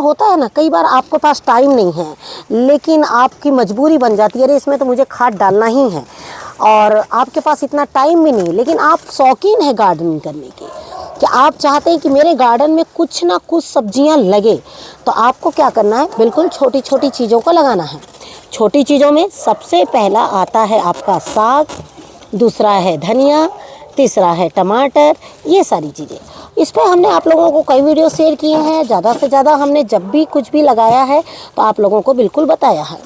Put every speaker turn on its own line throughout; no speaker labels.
होता है ना, कई बार आपके पास टाइम नहीं है लेकिन आपकी मजबूरी बन जाती है, अरे इसमें तो मुझे खाद डालना ही है, और आपके पास इतना टाइम भी नहीं, लेकिन आप शौकीन है गार्डनिंग करने के, कि आप चाहते हैं कि मेरे गार्डन में कुछ ना कुछ सब्जियां लगे। तो आपको क्या करना है, बिल्कुल छोटी छोटी चीज़ों को लगाना है। छोटी चीज़ों में सबसे पहला आता है आपका साग, दूसरा है धनिया, तीसरा है टमाटर, ये सारी चीज़ें। इस पर हमने आप लोगों को कई वीडियो शेयर किए हैं, ज़्यादा से ज़्यादा हमने जब भी कुछ भी लगाया है तो आप लोगों को बिल्कुल बताया है।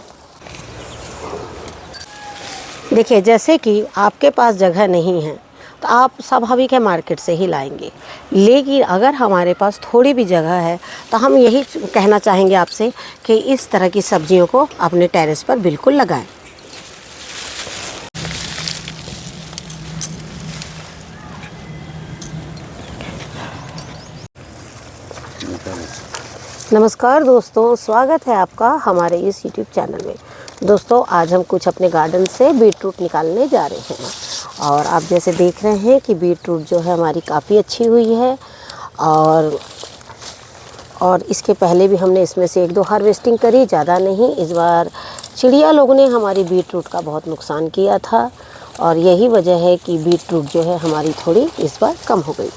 देखिए, जैसे कि आपके पास जगह नहीं है तो आप स्वाभाविक है मार्केट से ही लाएंगे, लेकिन अगर हमारे पास थोड़ी भी जगह है तो हम यही कहना चाहेंगे आपसे कि इस तरह की सब्जियों को अपने टेरेस पर बिल्कुल लगाएं। नमस्कार दोस्तों, स्वागत है आपका हमारे इस YouTube चैनल में। दोस्तों, आज हम कुछ अपने गार्डन से बीटरूट निकालने जा रहे हैं, और आप जैसे देख रहे हैं कि बीटरूट जो है हमारी काफ़ी अच्छी हुई है, और इसके पहले भी हमने इसमें से 1-2 हार्वेस्टिंग करी, ज़्यादा नहीं। इस बार चिड़िया लोगों ने हमारी बीटरूट का बहुत नुकसान किया था, और यही वजह है कि बीटरूट जो है हमारी थोड़ी इस बार कम हो गई।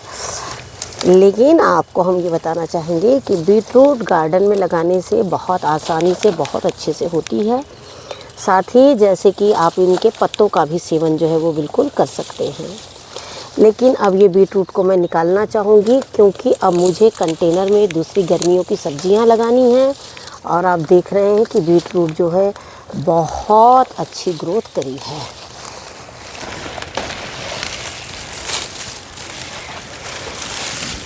लेकिन आपको हम ये बताना चाहेंगे कि बीटरूट गार्डन में लगाने से बहुत आसानी से, बहुत अच्छे से होती है। साथ ही जैसे कि आप इनके पत्तों का भी सेवन जो है वो बिल्कुल कर सकते हैं। लेकिन अब ये बीटरूट को मैं निकालना चाहूँगी, क्योंकि अब मुझे कंटेनर में दूसरी गर्मियों की सब्जियां लगानी हैं, और आप देख रहे हैं कि बीटरूट जो है बहुत अच्छी ग्रोथ करी है।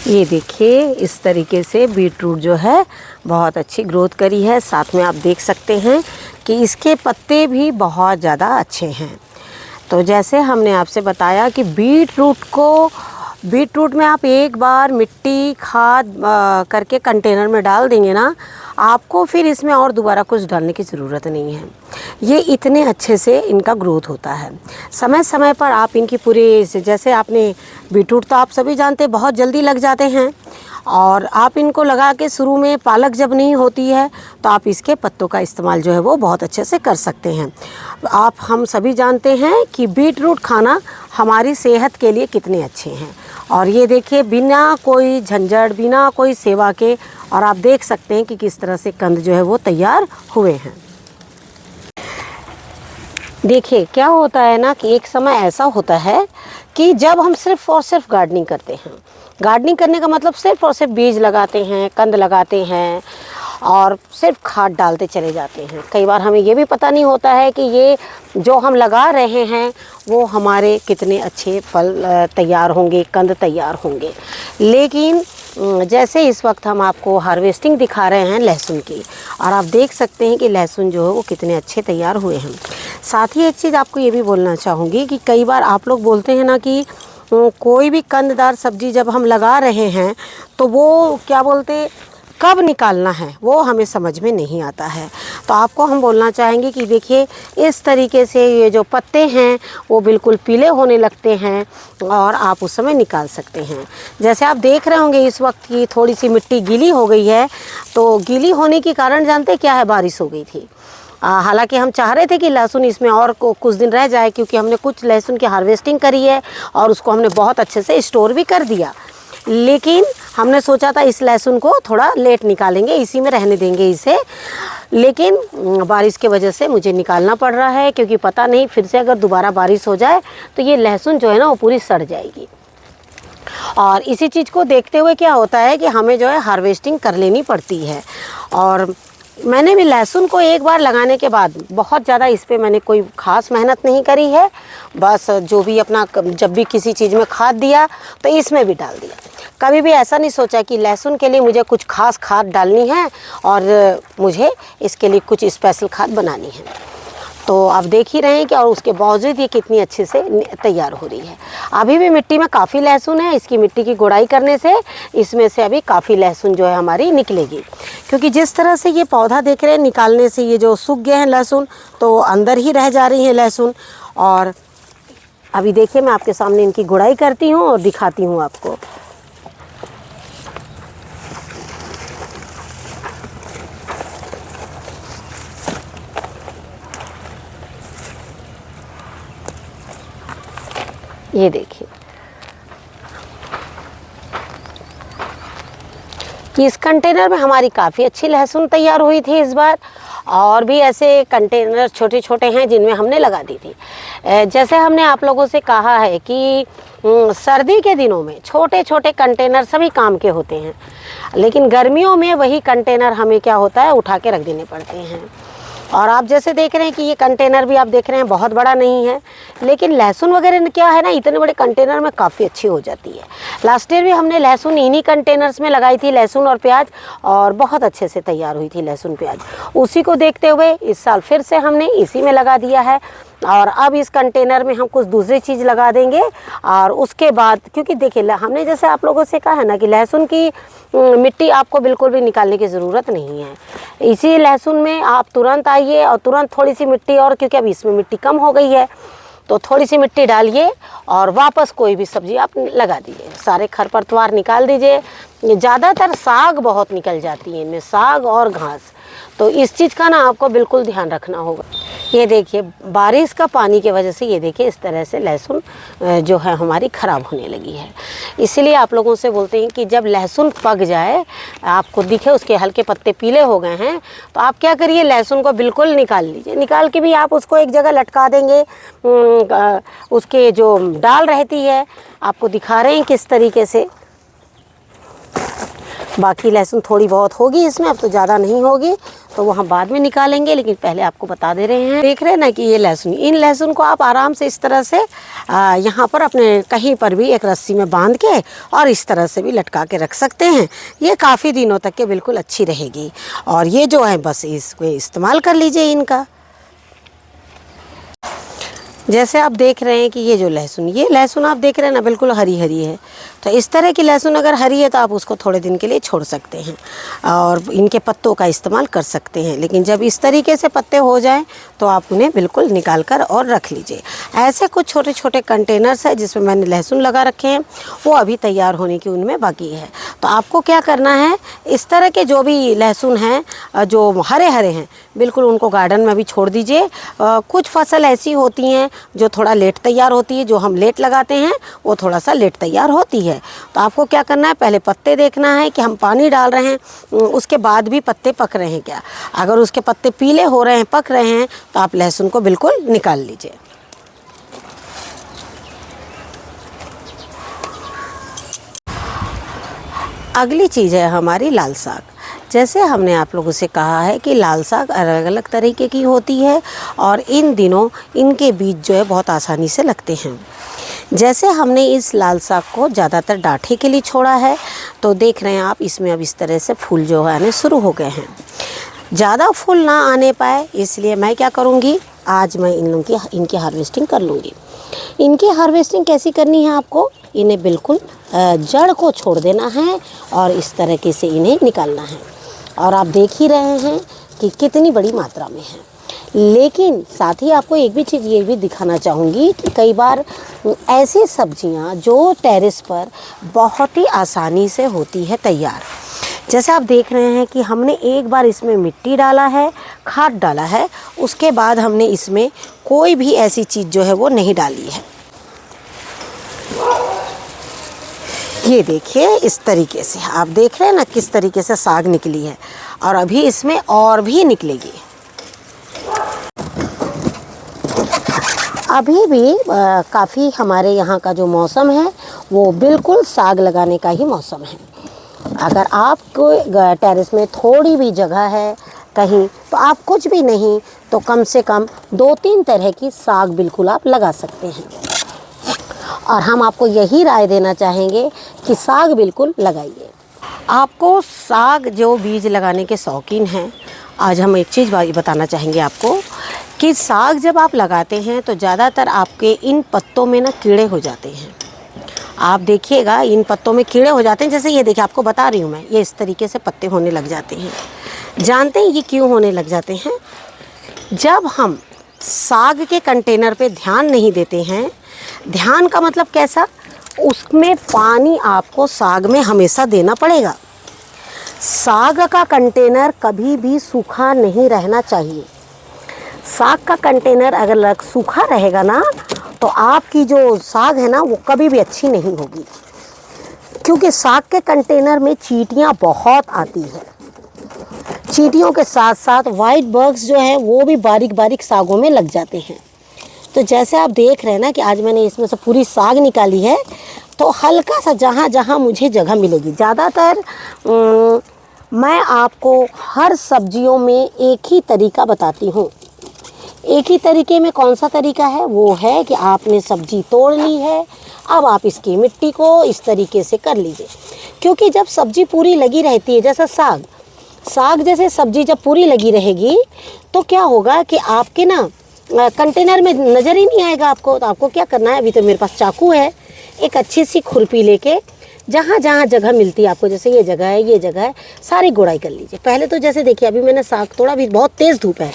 ये देखिए, इस तरीके से बीटरूट जो है बहुत अच्छी ग्रोथ करी है। साथ में आप देख सकते हैं कि इसके पत्ते भी बहुत ज़्यादा अच्छे हैं। तो जैसे हमने आपसे बताया कि बीटरूट में आप एक बार मिट्टी खाद करके कंटेनर में डाल देंगे ना, आपको फिर इसमें और दोबारा कुछ डालने की ज़रूरत नहीं है। ये इतने अच्छे से इनका ग्रोथ होता है। समय समय पर आप इनकी पूरी, जैसे आपने बीटरूट तो आप सभी जानते हैं बहुत जल्दी लग जाते हैं, और आप इनको लगा के शुरू में पालक जब नहीं होती है तो आप इसके पत्तों का इस्तेमाल जो है वो बहुत अच्छे से कर सकते हैं। हम सभी जानते हैं कि बीटरूट खाना हमारी सेहत के लिए कितने अच्छे हैं। और ये देखिए, बिना कोई झंझट, बिना कोई सेवा के, और आप देख सकते हैं कि किस तरह से कंद जो है वो तैयार हुए हैं। देखिए, क्या होता है ना कि एक समय ऐसा होता है कि जब हम सिर्फ़ और सिर्फ गार्डनिंग करते हैं। गार्डनिंग करने का मतलब सिर्फ़ और सिर्फ बीज लगाते हैं, कंद लगाते हैं, और सिर्फ खाद डालते चले जाते हैं। कई बार हमें ये भी पता नहीं होता है कि ये जो हम लगा रहे हैं वो हमारे कितने अच्छे फल तैयार होंगे, कंद तैयार होंगे। लेकिन जैसे इस वक्त हम आपको हार्वेस्टिंग दिखा रहे हैं लहसुन की, और आप देख सकते हैं कि लहसुन जो है वो कितने अच्छे तैयार हुए हैं। साथ ही एक चीज़ आपको ये भी बोलना चाहूँगी कि कई बार आप लोग बोलते हैं ना कि कोई भी कंददार सब्जी जब हम लगा रहे हैं तो वो क्या बोलते, कब निकालना है वो हमें समझ में नहीं आता है। तो आपको हम बोलना चाहेंगे कि देखिए, इस तरीके से ये जो पत्ते हैं वो बिल्कुल पीले होने लगते हैं, और आप उस समय निकाल सकते हैं। जैसे आप देख रहे होंगे इस वक्त की थोड़ी सी मिट्टी गीली हो गई है, तो गीली होने के कारण जानते क्या है, बारिश हो गई थी। हालांकि हम चाह रहे थे कि लहसुन इसमें और कुछ दिन रह जाए, क्योंकि हमने कुछ लहसुन की हार्वेस्टिंग करी है और उसको हमने बहुत अच्छे से स्टोर भी कर दिया। लेकिन हमने सोचा था इस लहसुन को थोड़ा लेट निकालेंगे, इसी में रहने देंगे इसे, लेकिन बारिश के वजह से मुझे निकालना पड़ रहा है, क्योंकि पता नहीं फिर से अगर दोबारा बारिश हो जाए तो ये लहसुन जो है ना वो पूरी सड़ जाएगी। और इसी चीज़ को देखते हुए क्या होता है कि हमें जो है हार्वेस्टिंग कर लेनी पड़ती है। और मैंने भी लहसुन को एक बार लगाने के बाद बहुत ज़्यादा इस पे मैंने कोई ख़ास मेहनत नहीं करी है, बस जो भी अपना जब भी किसी चीज़ में खाद दिया तो इसमें भी डाल दिया। कभी भी ऐसा नहीं सोचा कि लहसुन के लिए मुझे कुछ खास खाद डालनी है और मुझे इसके लिए कुछ स्पेशल खाद बनानी है। तो आप देख ही रहे हैं कि और उसके बावजूद ये कितनी अच्छे से तैयार हो रही है। अभी भी मिट्टी में काफ़ी लहसुन है, इसकी मिट्टी की गुड़ाई करने से इसमें से अभी काफ़ी लहसुन जो है हमारी निकलेगी, क्योंकि जिस तरह से ये पौधा देख रहे हैं निकालने से ये जो सूख गए हैं लहसुन तो अंदर ही रह जा रही है लहसुन। और अभी देखिए, मैं आपके सामने इनकी गुड़ाई करती हूँ और दिखाती हूँ आपको। ये देखिए कि इस कंटेनर में हमारी काफ़ी अच्छी लहसुन तैयार हुई थी इस बार। और भी ऐसे कंटेनर छोटे छोटे हैं जिनमें हमने लगा दी थी। जैसे हमने आप लोगों से कहा है कि सर्दी के दिनों में छोटे छोटे कंटेनर सभी काम के होते हैं, लेकिन गर्मियों में वही कंटेनर हमें क्या होता है, उठा के रख देने पड़ते हैं। और आप जैसे देख रहे हैं कि ये कंटेनर भी आप देख रहे हैं बहुत बड़ा नहीं है, लेकिन लहसुन वगैरह क्या है ना, इतने बड़े कंटेनर में काफ़ी अच्छी हो जाती है। लास्ट ईयर भी हमने लहसुन इन्हीं कंटेनर्स में लगाई थी, लहसुन और प्याज, और बहुत अच्छे से तैयार हुई थी लहसुन प्याज। उसी को देखते हुए इस साल फिर से हमने इसी में लगा दिया है। और अब इस कंटेनर में हम कुछ दूसरी चीज़ लगा देंगे। और उसके बाद क्योंकि देखिए हमने जैसे आप लोगों से कहा है ना कि लहसुन की मिट्टी आपको बिल्कुल भी निकालने की ज़रूरत नहीं है। इसी लहसुन में आप तुरंत आइए और तुरंत थोड़ी सी मिट्टी, और क्योंकि अब इसमें मिट्टी कम हो गई है तो थोड़ी सी मिट्टी डालिए और वापस कोई भी सब्ज़ी आप लगा दीजिए। सारे खरपतवार निकाल दीजिए। ज़्यादातर साग बहुत निकल जाती है इनमें, साग और घास, तो इस चीज़ का ना आपको बिल्कुल ध्यान रखना होगा। ये देखिए बारिश का पानी की वजह से ये देखिए इस तरह से लहसुन जो है हमारी ख़राब होने लगी है। इसीलिए आप लोगों से बोलते हैं कि जब लहसुन पक जाए, आपको दिखे उसके हल्के पत्ते पीले हो गए हैं, तो आप क्या करिए, लहसुन को बिल्कुल निकाल लीजिए। निकाल के भी आप उसको एक जगह लटका देंगे। उसके जो डाल रहती है, आपको दिखा रहे हैं किस तरीके से। बाकी लहसुन थोड़ी बहुत होगी इसमें, अब तो ज़्यादा नहीं होगी, तो वो हम बाद में निकालेंगे, लेकिन पहले आपको बता दे रहे हैं। देख रहे हैं ना कि ये लहसुन, इन लहसुन को आप आराम से इस तरह से यहाँ पर अपने कहीं पर भी एक रस्सी में बांध के और इस तरह से भी लटका के रख सकते हैं। ये काफ़ी दिनों तक के बिल्कुल अच्छी रहेगी। और ये जो है बस इसको इस्तेमाल कर लीजिए इनका। जैसे आप देख रहे हैं कि ये जो लहसुन, ये लहसुन आप देख रहे हैं ना बिल्कुल हरी हरी है। तो इस तरह की लहसुन अगर हरी है तो आप उसको थोड़े दिन के लिए छोड़ सकते हैं और इनके पत्तों का इस्तेमाल कर सकते हैं। लेकिन जब इस तरीके से पत्ते हो जाएं तो आप उन्हें बिल्कुल निकाल कर और रख लीजिए। ऐसे कुछ छोटे छोटे कंटेनर्स हैं जिसमें मैंने लहसुन लगा रखे हैं, वो अभी तैयार होने की उनमें बाकी है। तो आपको क्या करना है, इस तरह के जो भी लहसुन हैं जो हरे हरे हैं बिल्कुल उनको गार्डन में भी छोड़ दीजिए। कुछ फसल ऐसी होती हैं जो थोड़ा लेट तैयार होती है, जो हम लेट लगाते हैं वो थोड़ा सा लेट तैयार होती है। तो आपको क्या करना है, पहले पत्ते देखना है कि हम पानी डाल रहे हैं उसके बाद भी पत्ते पक रहे हैं क्या। अगर उसके पत्ते पीले हो रहे हैं, पक रहे हैं, तो आप लहसुन को बिल्कुल निकाल लीजिए। अगली चीज़ है हमारी लाल साग। जैसे हमने आप लोगों से कहा है कि लाल साग अलग अलग तरीके की होती है और इन दिनों इनके बीज जो है बहुत आसानी से लगते हैं। जैसे हमने इस लाल साग को ज़्यादातर डाँठे के लिए छोड़ा है, तो देख रहे हैं आप इसमें अब इस तरह से फूल जो है आने शुरू हो गए हैं। ज़्यादा फूल ना आने पाए इसलिए मैं क्या करूँगी, आज मैं इनकी हार्वेस्टिंग कर लूँगी। इनकी हार्वेस्टिंग कैसी करनी है आपको, इन्हें बिल्कुल जड़ को छोड़ देना है और इस तरीके से इन्हें निकालना है। और आप देख ही रहे हैं कि कितनी बड़ी मात्रा में है। लेकिन साथ ही आपको एक भी चीज़ ये भी दिखाना चाहूँगी कि कई बार ऐसी सब्जियां जो टेरेस पर बहुत ही आसानी से होती है तैयार। जैसे आप देख रहे हैं कि हमने एक बार इसमें मिट्टी डाला है, खाद डाला है, उसके बाद हमने इसमें कोई भी ऐसी चीज़ जो है वो नहीं डाली है। ये देखिए इस तरीके से आप देख रहे हैं ना किस तरीके से साग निकली है, और अभी इसमें और भी निकलेगी। अभी भी काफ़ी हमारे यहाँ का जो मौसम है वो बिल्कुल साग लगाने का ही मौसम है। अगर आपको टेरेस में थोड़ी भी जगह है कहीं, तो आप कुछ भी नहीं तो कम से कम 2-3 तरह की साग बिल्कुल आप लगा सकते हैं। और हम आपको यही राय देना चाहेंगे कि साग बिल्कुल लगाइए। आपको साग जो बीज लगाने के शौकीन हैं, आज हम एक चीज़ बताना चाहेंगे आपको कि साग जब आप लगाते हैं तो ज़्यादातर आपके इन पत्तों में ना कीड़े हो जाते हैं। आप देखिएगा इन पत्तों में कीड़े हो जाते हैं। जैसे ये देखिए आपको बता रही हूँ मैं, ये इस तरीके से पत्ते होने लग जाते हैं। जानते हैं ये क्यों होने लग जाते हैं? जब हम साग के कंटेनर पे ध्यान नहीं देते हैं, ध्यान का मतलब कैसा, उसमें पानी आपको साग में हमेशा देना पड़ेगा। साग का कंटेनर कभी भी सूखा नहीं रहना चाहिए। साग का कंटेनर अगर सूखा रहेगा ना तो आपकी जो साग है ना वो कभी भी अच्छी नहीं होगी, क्योंकि साग के कंटेनर में चींटियाँ बहुत आती है। चींटियों के साथ साथ वाइट बग्स जो है वो भी बारीक बारीक सागों में लग जाते हैं। तो जैसे आप देख रहे हैं ना कि आज मैंने इसमें से पूरी साग निकाली है, तो हल्का सा जहाँ जहाँ मुझे जगह मिलेगी, ज़्यादातर मैं आपको हर सब्जियों में एक ही तरीका बताती हूँ। एक ही तरीके में कौन सा तरीका है, वो है कि आपने सब्जी तोड़ ली है, अब आप इसकी मिट्टी को इस तरीके से कर लीजिए। क्योंकि जब सब्जी पूरी लगी रहती है, जैसा साग जैसे सब्जी जब पूरी लगी रहेगी तो क्या होगा कि आपके ना कंटेनर में नज़र ही नहीं आएगा आपको। तो आपको क्या करना है, अभी तो मेरे पास चाकू है, एक अच्छी सी खुरपी लेके जहाँ जहाँ जगह मिलती है आपको, जैसे ये जगह है, सारी गुड़ाई कर लीजिए। पहले तो जैसे देखिए अभी मैंने साग तोड़ा, अभी बहुत तेज़ धूप है।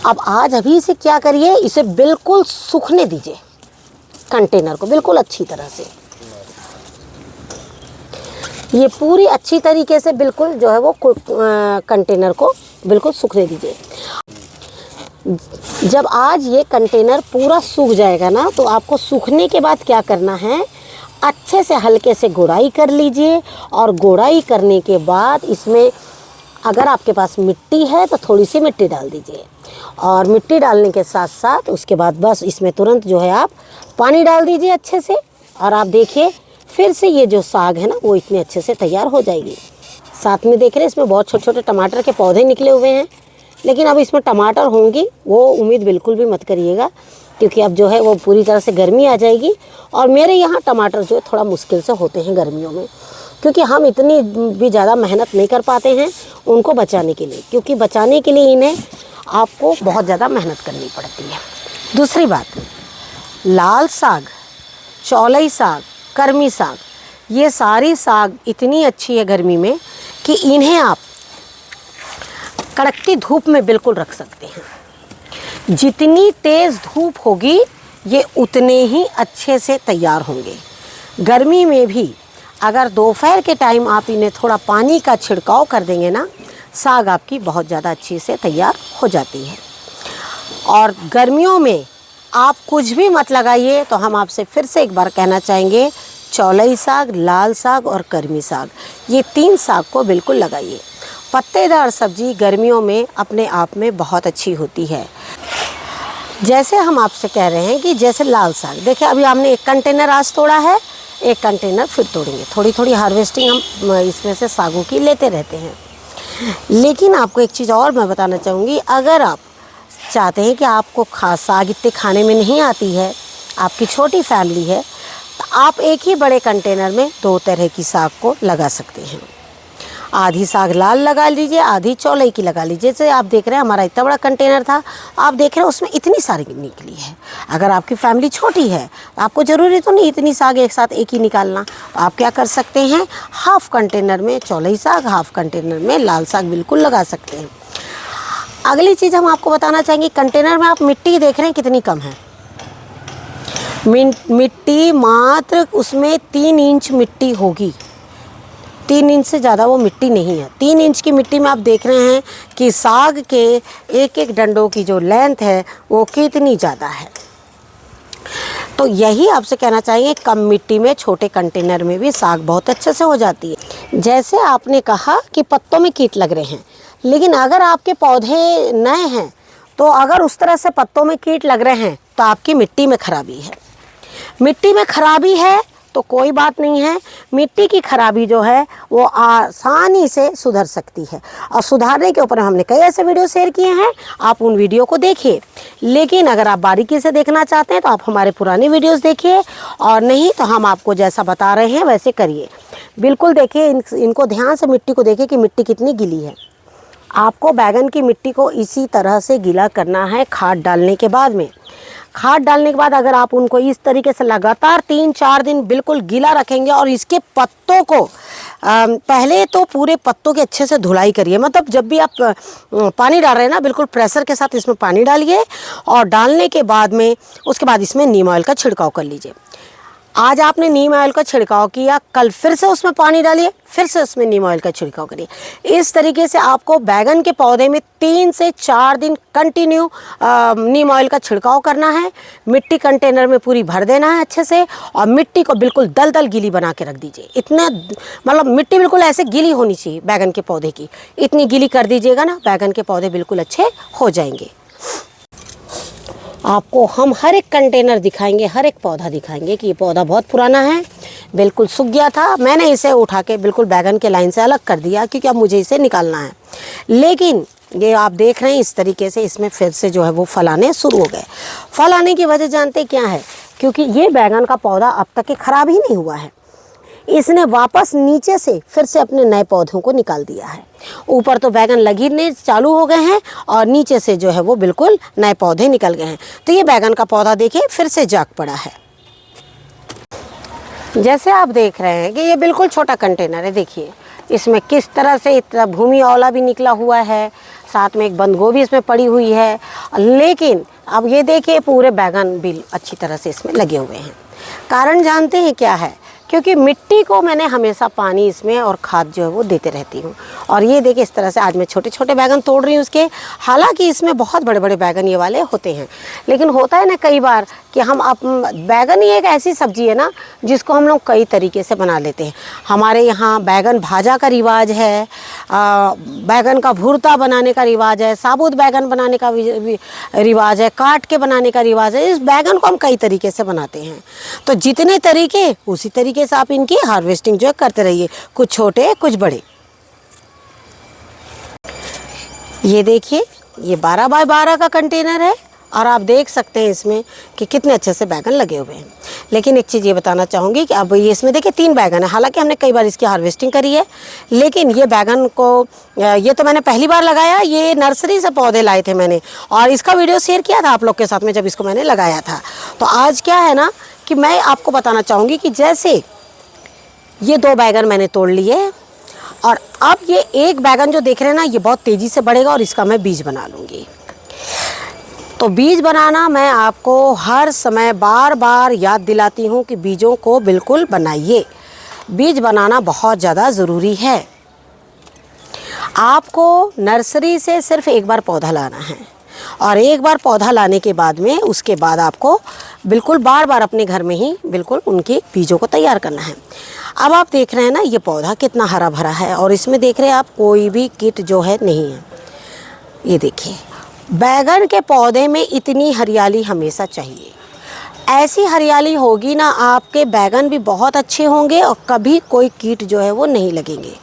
अब अभी इसे क्या करिए, इसे बिल्कुल सूखने दीजिए, कंटेनर को बिल्कुल अच्छी तरह से, ये पूरी अच्छी तरीके से बिल्कुल जो है वो कंटेनर को बिल्कुल सूखने दीजिए। जब आज ये कंटेनर पूरा सूख जाएगा ना, तो आपको सूखने के बाद क्या करना है, अच्छे से हल्के से गुड़ाई कर लीजिए। और गुड़ाई करने के बाद इसमें अगर आपके पास मिट्टी है तो थोड़ी सी मिट्टी डाल दीजिए, और मिट्टी डालने के साथ साथ उसके बाद बस इसमें तुरंत जो है आप पानी डाल दीजिए अच्छे से, और आप देखिए फिर से ये जो साग है ना वो इतने अच्छे से तैयार हो जाएगी। साथ में देख रहे हैं इसमें बहुत छोटे छोटे टमाटर के पौधे निकले हुए हैं, लेकिन अब इसमें टमाटर होंगी वो उम्मीद बिल्कुल भी मत करिएगा, क्योंकि अब जो है वो पूरी तरह से गर्मी आ जाएगी। और मेरे यहाँ टमाटर जो है थोड़ा मुश्किल से होते हैं गर्मियों में, क्योंकि हम इतनी भी ज़्यादा मेहनत नहीं कर पाते हैं उनको बचाने के लिए, क्योंकि बचाने के लिए इन्हें आपको बहुत ज़्यादा मेहनत करनी पड़ती है। दूसरी बात, लाल साग, चौलाई साग, कर्मी साग, ये सारी साग इतनी अच्छी है गर्मी में कि इन्हें आप कड़कती धूप में बिल्कुल रख सकते हैं। जितनी तेज़ धूप होगी ये उतने ही अच्छे से तैयार होंगे। गर्मी में भी अगर दोपहर के टाइम आप इन्हें थोड़ा पानी का छिड़काव कर देंगे ना, साग आपकी बहुत ज़्यादा अच्छी से तैयार हो जाती है। और गर्मियों में आप कुछ भी मत लगाइए, तो हम आपसे फिर से एक बार कहना चाहेंगे, चौलाई साग, लाल साग और कर्मी साग, ये 3 साग को बिल्कुल लगाइए। पत्तेदार सब्जी गर्मियों में अपने आप में बहुत अच्छी होती है। जैसे हम आपसे कह रहे हैं कि जैसे लाल साग, देखिए अभी हमने एक कंटेनर आज तोड़ा है, एक कंटेनर फिर तोड़ेंगे। थोड़ी थोड़ी हार्वेस्टिंग हम इसमें से सागों की लेते रहते हैं। लेकिन आपको एक चीज़ और मैं बताना चाहूँगी, अगर आप चाहते हैं कि आपको साग इतने खाने में नहीं आती है, आपकी छोटी फैमिली है, तो आप एक ही बड़े कंटेनर में 2 तरह की साग को लगा सकते हैं। आधी साग लाल लगा लीजिए, आधी चौलाई की लगा लीजिए। जैसे आप देख रहे हैं हमारा इतना बड़ा कंटेनर था, आप देख रहे हैं उसमें इतनी सारी निकली है। अगर आपकी फैमिली छोटी है, आपको ज़रूरी तो नहीं इतनी साग एक साथ एक ही निकालना, तो आप क्या कर सकते हैं, हाफ़ कंटेनर में चौलाई साग, हाफ़ कंटेनर में लाल साग बिल्कुल लगा सकते हैं। अगली चीज़ हम आपको बताना चाहेंगे, कंटेनर में आप मिट्टी देख रहे हैं कितनी कम है। मिट्टी मात्र उसमें 3 इंच मिट्टी होगी, 3 इंच से ज़्यादा वो मिट्टी नहीं है। 3 इंच की मिट्टी में आप देख रहे हैं कि साग के एक एक डंडों की जो लेंथ है वो कितनी ज़्यादा है। तो यही आपसे कहना चाहिए, कम मिट्टी में छोटे कंटेनर में भी साग बहुत अच्छे से हो जाती है। जैसे आपने कहा कि पत्तों में कीट लग रहे हैं, लेकिन अगर आपके पौधे नए हैं तो अगर उस तरह से पत्तों में कीट लग रहे हैं तो आपकी मिट्टी में खराबी है। मिट्टी में खराबी है तो कोई बात नहीं है, मिट्टी की खराबी जो है वो आसानी से सुधर सकती है, और सुधारने के ऊपर हमने कई ऐसे वीडियो शेयर किए हैं, आप उन वीडियो को देखिए। लेकिन अगर आप बारीकी से देखना चाहते हैं तो आप हमारे पुराने वीडियोस देखिए, और नहीं तो हम आपको जैसा बता रहे हैं वैसे करिए। बिल्कुल देखिए, इनको ध्यान से मिट्टी को देखिए कि मिट्टी कितनी गीली है। आपको बैगन की मिट्टी को इसी तरह से गीला करना है खाद डालने के बाद में। खाद डालने के बाद अगर आप उनको इस तरीके से लगातार 3-4 दिन बिल्कुल गीला रखेंगे, और इसके पत्तों को पहले तो पूरे पत्तों के अच्छे से धुलाई करिए। मतलब जब भी आप पानी डाल रहे हैं ना, बिल्कुल प्रेशर के साथ इसमें पानी डालिए, और डालने के बाद में उसके बाद इसमें नीम ऑयल का छिड़काव कर लीजिए। आज आपने नीम ऑयल का छिड़काव किया, कल फिर से उसमें पानी डालिए, फिर से उसमें नीम ऑयल का छिड़काव करिए। इस तरीके से आपको बैगन के पौधे में 3 से 4 दिन कंटिन्यू नीम ऑयल का छिड़काव करना है। मिट्टी कंटेनर में पूरी भर देना है अच्छे से, और मिट्टी को बिल्कुल दलदल गीली बना के रख दीजिए। इतना मतलब मिट्टी बिल्कुल ऐसे गीली होनी चाहिए बैगन के पौधे की, इतनी गीली कर दीजिएगा ना, बैगन के पौधे बिल्कुल अच्छे हो जाएंगे। आपको हम हर एक कंटेनर दिखाएंगे, हर एक पौधा दिखाएंगे कि ये पौधा बहुत पुराना है, बिल्कुल सूख गया था। मैंने इसे उठा के बिल्कुल बैगन के लाइन से अलग कर दिया क्योंकि अब मुझे इसे निकालना है। लेकिन ये आप देख रहे हैं इस तरीके से इसमें फिर से जो है वो फल आने शुरू हो गए। फल आने की वजह जानते क्या है? क्योंकि ये बैगन का पौधा अब तक के ख़राब ही नहीं हुआ है, इसने वापस नीचे से फिर से अपने नए पौधों को निकाल दिया है। ऊपर तो बैगन लगने चालू हो गए हैं और नीचे से जो है वो बिल्कुल नए पौधे निकल गए हैं। तो ये बैगन का पौधा देखिए फिर से जाग पड़ा है। जैसे आप देख रहे हैं कि ये बिल्कुल छोटा कंटेनर है, देखिए इसमें किस तरह से इतना भूमि औला भी निकला हुआ है, साथ में एक बंद गोभी इसमें पड़ी हुई है। लेकिन अब ये देखिए पूरे बैगन भी अच्छी तरह से इसमें लगे हुए हैं। कारण जानते हैं क्या है? क्योंकि मिट्टी को मैंने हमेशा पानी इसमें और खाद जो है वो देते रहती हूँ। और ये देखिए इस तरह से आज मैं छोटे छोटे बैगन तोड़ रही हूँ उसके। हालांकि इसमें बहुत बड़े बड़े बैगन ये वाले होते हैं, लेकिन होता है ना कई बार कि हम बैगन ही एक ऐसी सब्जी है ना जिसको हम लोग कई तरीके से बना लेते हैं। हमारे यहाँ बैगन भाजा का रिवाज है, बैगन का भुर्ता बनाने का रिवाज है, साबुत बैगन बनाने का रिवाज है, काट के बनाने का रिवाज है। इस बैगन को हम कई तरीके से बनाते हैं। तो जितने तरीके उसी तरीके से आप इनकी हार्वेस्टिंग जो है करते रहिए, कुछ छोटे कुछ बड़े। ये देखिए ये 12 बाय 12 का कंटेनर है और आप देख सकते हैं इसमें कि कितने अच्छे से बैगन लगे हुए हैं। लेकिन एक चीज़ ये बताना चाहूँगी कि अब ये इसमें देखिए 3 बैगन है। हालांकि हमने कई बार इसकी हार्वेस्टिंग करी है, लेकिन ये बैगन को ये तो मैंने पहली बार लगाया। ये नर्सरी से पौधे लाए थे मैंने और इसका वीडियो शेयर किया था आप लोग के साथ में जब इसको मैंने लगाया था। तो आज क्या है ना कि मैं आपको बताना चाहूँगी कि जैसे ये 2 बैगन मैंने तोड़ लिए और अब ये एक बैगन जो देख रहे हैं ना ये बहुत तेज़ी से बढ़ेगा और इसका मैं बीज बना लूँगी। तो बीज बनाना मैं आपको हर समय बार बार याद दिलाती हूँ कि बीजों को बिल्कुल बनाइए। बीज बनाना बहुत ज़्यादा ज़रूरी है। आपको नर्सरी से सिर्फ एक बार पौधा लाना है और एक बार पौधा लाने के बाद में उसके बाद आपको बिल्कुल बार बार अपने घर में ही बिल्कुल उनके बीजों को तैयार करना है। अब आप देख रहे हैं ना ये पौधा कितना हरा भरा है और इसमें देख रहे हैं आप कोई भी कीट जो है नहीं है। ये देखिए बैगन के पौधे में इतनी हरियाली हमेशा चाहिए। ऐसी हरियाली होगी ना आपके बैगन भी बहुत अच्छे होंगे और कभी कोई कीट जो है वो नहीं लगेंगे।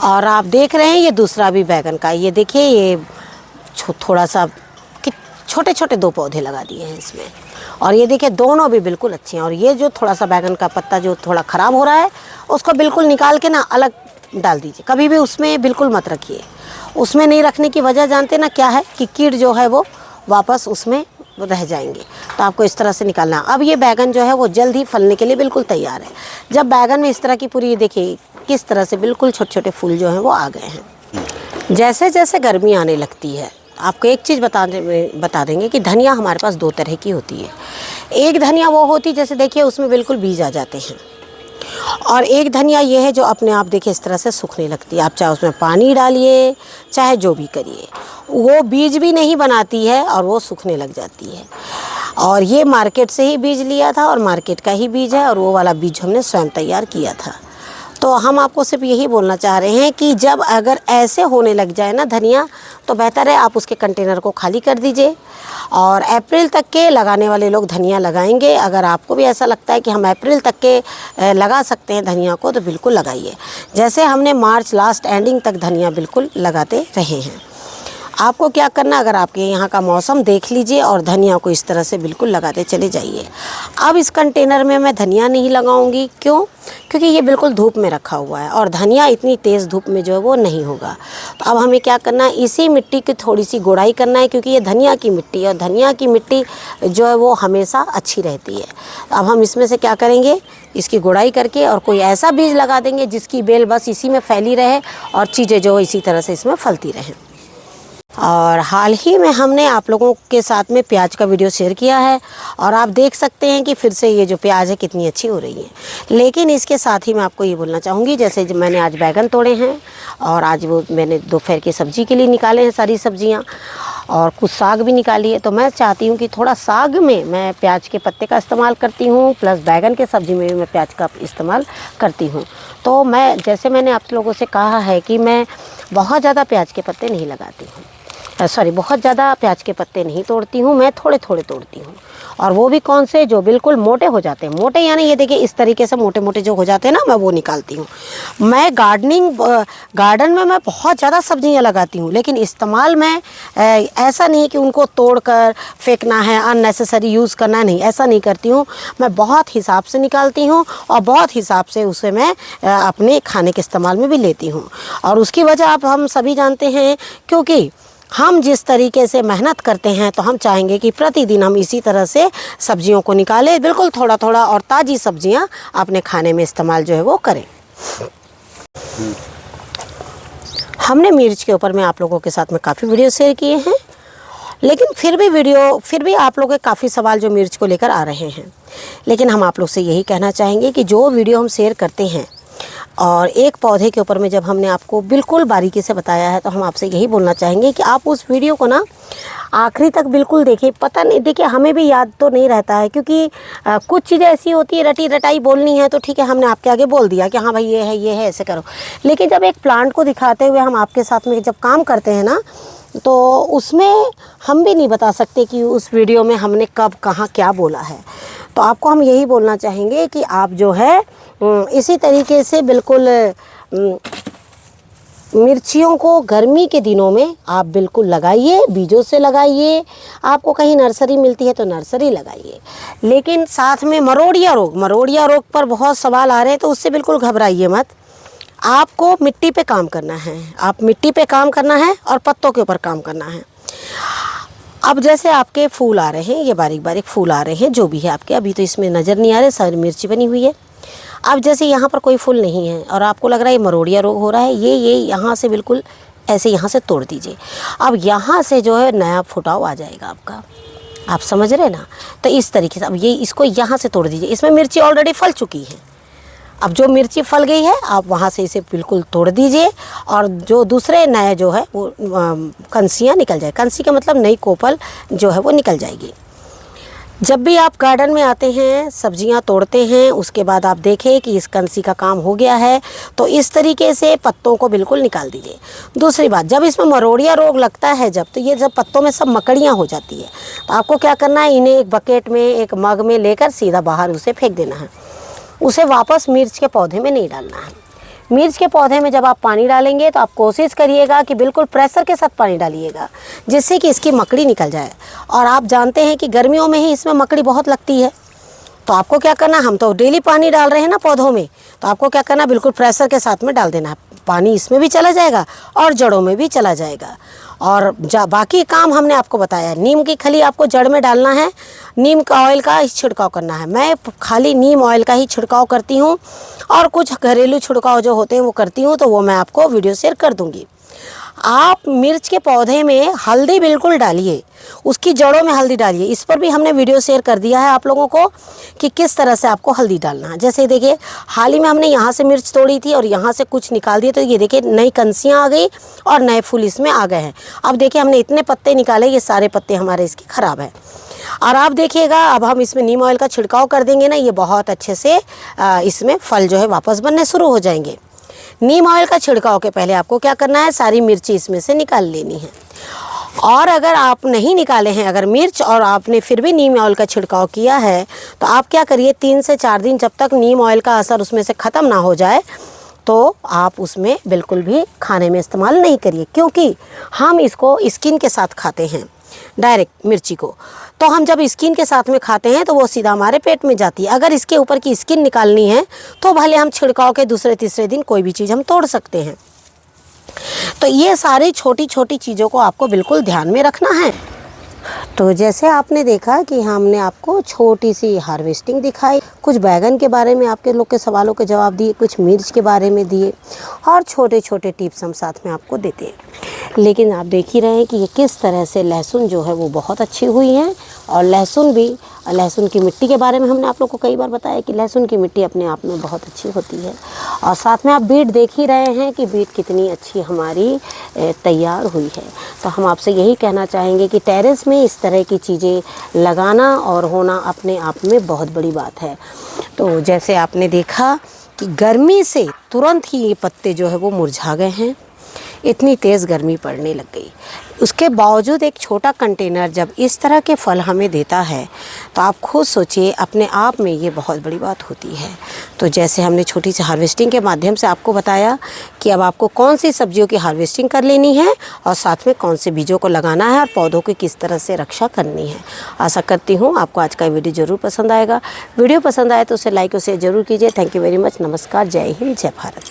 और आप देख रहे हैं ये दूसरा भी बैगन का, ये देखिए ये थोड़ा सा छोटे छोटे 2 पौधे लगा दिए हैं इसमें और ये देखिए दोनों भी बिल्कुल अच्छे हैं। और ये जो थोड़ा सा बैगन का पत्ता जो थोड़ा ख़राब हो रहा है उसको बिल्कुल निकाल के ना अलग डाल दीजिए, कभी भी उसमें बिल्कुल मत रखिए। उसमें नहीं रखने की वजह जानते ना क्या है कि कीट जो है वो वापस उसमें रह जाएंगे। तो आपको इस तरह से निकालना। अब ये बैगन जो है वो जल्द ही फलने के लिए बिल्कुल तैयार है। जब बैगन में इस तरह की पूरी देखिए किस तरह से बिल्कुल छोटे छोटे फूल जो हैं वो आ गए हैं। जैसे जैसे गर्मी आने लगती है आपको एक चीज़ बता देंगे कि धनिया हमारे पास 2 तरह की होती है। एक धनिया वो होती जैसे देखिए उसमें बिल्कुल बीज आ जाते हैं और एक धनिया ये है जो अपने आप देखिए इस तरह से सूखने लगती है। आप चाहे उसमें पानी डालिए चाहे जो भी करिए वो बीज भी नहीं बनाती है और वो सूखने लग जाती है। और ये मार्केट से ही बीज लिया था और मार्केट का ही बीज है और वो वाला बीज हमने स्वयं तैयार किया था। तो हम आपको सिर्फ यही बोलना चाह रहे हैं कि जब अगर ऐसे होने लग जाए ना धनिया तो बेहतर है आप उसके कंटेनर को खाली कर दीजिए और अप्रैल तक के लगाने वाले लोग धनिया लगाएंगे। अगर आपको भी ऐसा लगता है कि हम अप्रैल तक के लगा सकते हैं धनिया को तो बिल्कुल लगाइए। जैसे हमने मार्च लास्ट एंडिंग तक धनिया बिल्कुल लगाते रहे हैं। आपको क्या करना, अगर आपके यहाँ का मौसम देख लीजिए और धनिया को इस तरह से बिल्कुल लगाते चले जाइए। अब इस कंटेनर में मैं धनिया नहीं लगाऊंगी, क्यों? क्योंकि ये बिल्कुल धूप में रखा हुआ है और धनिया इतनी तेज़ धूप में जो है वो नहीं होगा। तो अब हमें क्या करना है, इसी मिट्टी की थोड़ी सी गोड़ाई करना है क्योंकि ये धनिया की मिट्टी है और धनिया की मिट्टी जो है वो हमेशा अच्छी रहती है। अब हम इसमें से क्या करेंगे, इसकी गोड़ाई करके और कोई ऐसा बीज लगा देंगे जिसकी बेल बस इसी में फैली रहे और चीज़ें जो इसी तरह से इसमें फलती रहें। और हाल ही में हमने आप लोगों के साथ में प्याज का वीडियो शेयर किया है और आप देख सकते हैं कि फिर से ये जो प्याज है कितनी अच्छी हो रही है। लेकिन इसके साथ ही मैं आपको ये बोलना चाहूँगी, जैसे मैंने आज बैगन तोड़े हैं और आज वो मैंने दोपहर की सब्ज़ी के लिए निकाले हैं सारी सब्जियाँ, और कुछ साग भी निकाली है। तो मैं चाहती हूँ कि थोड़ा साग में मैं प्याज के पत्ते का इस्तेमाल करती हूँ, प्लस बैगन के सब्ज़ी में भी मैं प्याज का इस्तेमाल करती हूँ। तो मैं जैसे मैंने आप लोगों से कहा है कि मैं बहुत ज़्यादा प्याज के पत्ते नहीं लगाती हूँ, बहुत ज़्यादा प्याज के पत्ते नहीं तोड़ती हूँ, मैं थोड़े थोड़े तोड़ती हूँ। और वो भी कौन से, जो बिल्कुल मोटे हो जाते हैं, मोटे यानी ये देखिए इस तरीके से मोटे मोटे जो हो जाते हैं ना, मैं वो निकालती हूँ। मैं गार्डन में मैं बहुत ज़्यादा सब्जियाँ लगाती हूँ, लेकिन इस्तेमाल में ऐसा नहीं कि उनको तोड़कर फेंकना है, अननेसेसरी यूज़ करना है, नहीं, ऐसा नहीं करती हूँ। मैं बहुत हिसाब से निकालती हूँ और बहुत हिसाब से उसे मैं अपने खाने के इस्तेमाल में भी लेती हूँ। और उसकी वजह आप हम सभी जानते हैं, क्योंकि हम जिस तरीके से मेहनत करते हैं तो हम चाहेंगे कि प्रतिदिन हम इसी तरह से सब्जियों को निकालें, बिल्कुल थोड़ा थोड़ा, और ताज़ी सब्जियां अपने खाने में इस्तेमाल जो है वो करें। हमने मिर्च के ऊपर में आप लोगों के साथ में काफ़ी वीडियो शेयर किए हैं, लेकिन फिर भी आप लोगों के काफ़ी सवाल जो मिर्च को लेकर आ रहे हैं। लेकिन हम आप लोग से यही कहना चाहेंगे कि जो वीडियो हम शेयर करते हैं और एक पौधे के ऊपर में जब हमने आपको बिल्कुल बारीकी से बताया है, तो हम आपसे यही बोलना चाहेंगे कि आप उस वीडियो को ना आखिरी तक बिल्कुल देखें। पता नहीं, देखिए हमें भी याद तो नहीं रहता है, क्योंकि कुछ चीज़ें ऐसी होती है, रटी रटाई बोलनी है तो ठीक है, हमने आपके आगे बोल दिया कि हाँ भाई ये है ऐसे करो। लेकिन जब एक प्लांट को दिखाते हुए हम आपके साथ में जब काम करते हैं ना, तो उसमें हम भी नहीं बता सकते कि उस वीडियो में हमने कब कहाँ क्या बोला है। तो आपको हम यही बोलना चाहेंगे कि आप जो है इसी तरीके से बिल्कुल मिर्चियों को गर्मी के दिनों में आप बिल्कुल लगाइए, बीजों से लगाइए। आपको कहीं नर्सरी मिलती है तो नर्सरी लगाइए। लेकिन साथ में मरोड़िया रोग पर बहुत सवाल आ रहे हैं, तो उससे बिल्कुल घबराइए मत। आपको मिट्टी पे काम करना है, आप मिट्टी पे काम करना है और पत्तों के ऊपर काम करना है। अब जैसे आपके फूल आ रहे हैं, ये बारीक बारीक फूल आ रहे हैं, जो भी है आपके, अभी तो इसमें नज़र नहीं आ रहे, सारी मिर्ची बनी हुई है। अब जैसे यहाँ पर कोई फूल नहीं है और आपको लग रहा है ये मरोड़िया रोग हो रहा है, ये यहाँ से बिल्कुल ऐसे यहाँ से तोड़ दीजिए। अब यहाँ से जो है नया फुटाव आ जाएगा आपका, आप समझ रहे ना। तो इस तरीके से अब ये इसको यहाँ से तोड़ दीजिए। इसमें मिर्ची ऑलरेडी फल चुकी है। अब जो मिर्ची फल गई है आप वहाँ से इसे बिल्कुल तोड़ दीजिए, और जो दूसरे नए जो है वो कंसियाँ निकल जाए। कंसी का मतलब नई कोपल जो है वो निकल जाएगी। जब भी आप गार्डन में आते हैं, सब्जियां तोड़ते हैं, उसके बाद आप देखें कि इस कंसी का काम हो गया है, तो इस तरीके से पत्तों को बिल्कुल निकाल दीजिए। दूसरी बात, जब इसमें मरोड़िया रोग लगता है, तो ये जब पत्तों में सब मकड़ियाँ हो जाती है, तो आपको क्या करना है, इन्हें एक बकेट में, एक मग में लेकर सीधा बाहर उसे फेंक देना है। उसे वापस मिर्च के पौधे में नहीं डालना है। मिर्च के पौधे में जब आप पानी डालेंगे तो आप कोशिश करिएगा कि बिल्कुल प्रेशर के साथ पानी डालिएगा, जिससे कि इसकी मकड़ी निकल जाए। और आप जानते हैं कि गर्मियों में ही इसमें मकड़ी बहुत लगती है, तो आपको क्या करना, हम तो डेली पानी डाल रहे हैं ना पौधों में, तो आपको क्या करना, बिल्कुल प्रेशर के साथ में डाल देना है। पानी इसमें भी चला जाएगा और जड़ों में भी चला जाएगा। और बाकी काम हमने आपको बताया। नीम की खली आपको जड़ में डालना है, नीम का ऑयल का ही छिड़काव करना है। मैं खाली नीम ऑयल का ही छिड़काव करती हूँ, और कुछ घरेलू छिड़काव जो होते हैं वो करती हूँ, तो वो मैं आपको वीडियो शेयर कर दूँगी। आप मिर्च के पौधे में हल्दी बिल्कुल डालिए, उसकी जड़ों में हल्दी डालिए। इस पर भी हमने वीडियो शेयर कर दिया है आप लोगों को कि किस तरह से आपको हल्दी डालना है। जैसे देखिए हाल ही में हमने यहाँ से मिर्च तोड़ी थी और यहाँ से कुछ निकाल दिए, तो ये देखिए नई कंसियाँ आ गई और नए फूल इसमें आ गए हैं। अब देखिए हमने इतने पत्ते निकाले, ये सारे पत्ते हमारे इसके ख़राब हैं। और आप देखिएगा, अब हम इसमें नीम ऑयल का छिड़काव कर देंगे ना, ये बहुत अच्छे से इसमें फल जो है वापस बनने शुरू हो जाएंगे। नीम ऑयल का छिड़काव के पहले आपको क्या करना है, सारी मिर्ची इसमें से निकाल लेनी है। और अगर आप नहीं निकाले हैं अगर मिर्च, और आपने फिर भी नीम ऑयल का छिड़काव किया है, तो आप क्या करिए, 3 से 4 दिन जब तक नीम ऑयल का असर उसमें से ख़त्म ना हो जाए, तो आप उसमें बिल्कुल भी खाने में इस्तेमाल नहीं करिए। क्योंकि हम इसको स्किन के साथ खाते हैं डायरेक्ट मिर्ची को, तो हम जब स्किन के साथ में खाते हैं तो वो सीधा हमारे पेट में जाती है। अगर इसके ऊपर की स्किन निकालनी है तो भले हम छिड़काव के दूसरे तीसरे दिन कोई भी चीज़ हम तोड़ सकते हैं। तो ये सारी छोटी छोटी चीज़ों को आपको बिल्कुल ध्यान में रखना है। तो जैसे आपने देखा कि हमने आपको छोटी सी हार्वेस्टिंग दिखाई, कुछ बैगन के बारे में आपके लोग के सवालों के जवाब दिए, कुछ मिर्च के बारे में दिए, और छोटे छोटे टिप्स हम साथ में आपको देते हैं। लेकिन आप देख ही रहे हैं कि ये किस तरह से लहसुन जो है वो बहुत अच्छी हुई है। और लहसुन की मिट्टी के बारे में हमने आप लोग को कई बार बताया कि लहसुन की मिट्टी अपने आप में बहुत अच्छी होती है। और साथ में आप बीट देख ही रहे हैं कि बीट कितनी अच्छी हमारी तैयार हुई है। तो हम आपसे यही कहना चाहेंगे कि टेरेस में इस तरह की चीज़ें लगाना और होना अपने आप में बहुत बड़ी बात है। तो जैसे आपने देखा कि गर्मी से तुरंत ही ये पत्ते जो है वो मुरझा गए हैं, इतनी तेज़ गर्मी पड़ने लग गई। उसके बावजूद एक छोटा कंटेनर जब इस तरह के फल हमें देता है तो आप खुद सोचिए, अपने आप में ये बहुत बड़ी बात होती है। तो जैसे हमने छोटी सी हार्वेस्टिंग के माध्यम से आपको बताया कि अब आपको कौन सी सब्जियों की हार्वेस्टिंग कर लेनी है और साथ में कौन से बीजों को लगाना है और पौधों की किस तरह से रक्षा करनी है। आशा करती हूँ आपको आज का वीडियो ज़रूर पसंद आएगा। वीडियो पसंद आए तो उसे लाइक और शेयर ज़रूर कीजिए। Thank you very much. नमस्कार, जय हिंद, जय भारत।